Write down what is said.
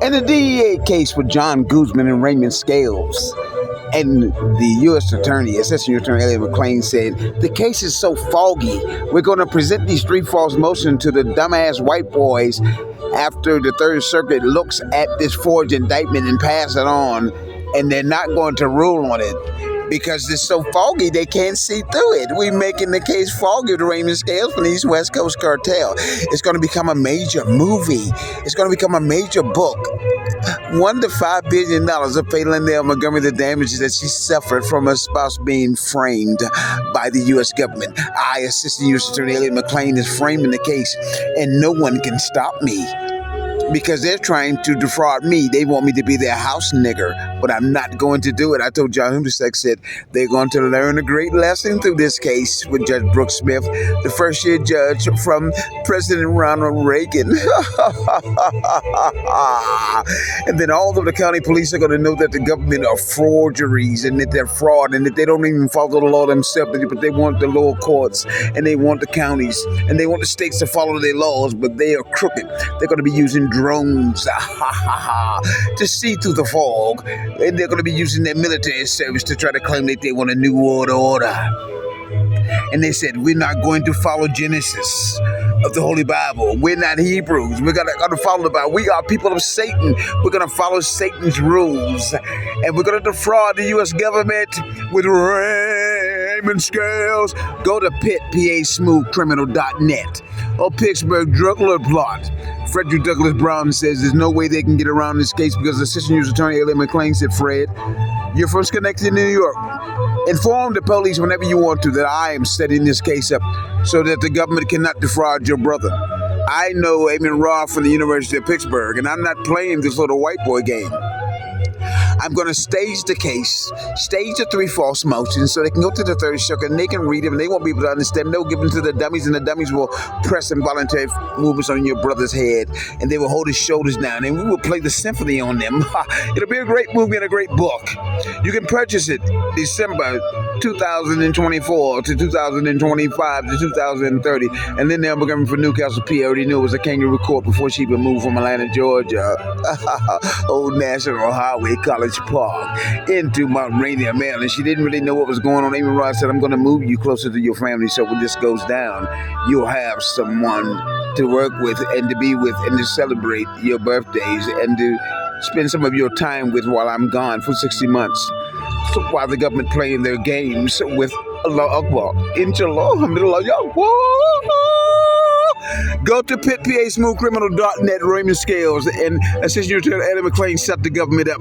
In the DEA case with John Guzman and Raymond Scales, and the U.S. Attorney, Assistant U.S. Attorney Elliot McClain, said the case is so foggy, we're going to present these three false motions to the dumbass white boys after the Third Circuit looks at this forged indictment and pass it on, and they're not going to rule on it because it's so foggy they can't see through it. We're making the case foggy to Raymond Scales from the East West Coast Cartel. It's going to become a major movie. It's going to become a major book. $1 to $5 billion of failing Nell Montgomery, the damages that she suffered from her spouse being framed by the U.S. government. I, Assistant U.S. Attorney Elliot McClain, is framing the case, and no one can stop me because they're trying to defraud me. They want me to be their house nigger, but I'm not going to do it. I told John Hunderseck said they're going to learn a great lesson through this case with Judge Brooks Smith, the first-year judge from President Ronald Reagan. And then all of the county police are going to know that the government are forgeries and that they're fraud and that they don't even follow the law themselves, but they want the lower courts and they want the counties and they want the states to follow their laws, but they are crooked. They're going to be using drones to see through the fog, and they're going to be using their military service to try to claim that they want a new world order. And they said, we're not going to follow Genesis of the Holy Bible. We're not Hebrews. We're going to follow the Bible. We are people of Satan. We're going to follow Satan's rules. And we're going to defraud the U.S. government with Raymond Scales. Go to PASmoothcriminal.net or Pittsburgh drug alert plot. Frederick Douglass Brown says there's no way they can get around this case because Assistant U.S. Attorney Elliot McClain said, Fred, you're from Schenectady, New York. Inform the police whenever you want to that I am setting this case up so that the government cannot defraud your brother. I know Eamon Roth from the University of Pittsburgh, and I'm not playing this little white boy game. I'm going to stage the case, stage the three false motions so they can go to the Third Circuit and they can read them and they won't be able to understand. They'll give them to the dummies and the dummies will press involuntary movements on your brother's head and they will hold his shoulders down and we will play the symphony on them. It'll be a great movie and a great book. You can purchase it December 2024 to 2025 to 2030. And then they're coming from Newcastle, PA. I already knew it was a kangaroo court before she even moved from Atlanta, Georgia. Old National Highway, College Park, into Mount Rainier, Maryland. She didn't really know what was going on. Amy Ross said, I'm going to move you closer to your family so when this goes down, you'll have someone to work with and to be with and to celebrate your birthdays and to spend some of your time with while I'm gone for 60 months. So while the government playing their games with Allah Akbar, Inshallah, Alhamdulillah, go to PASmoothcriminal.net, Raymond Scales, and Assistant Attorney Elliot McClain set the government up.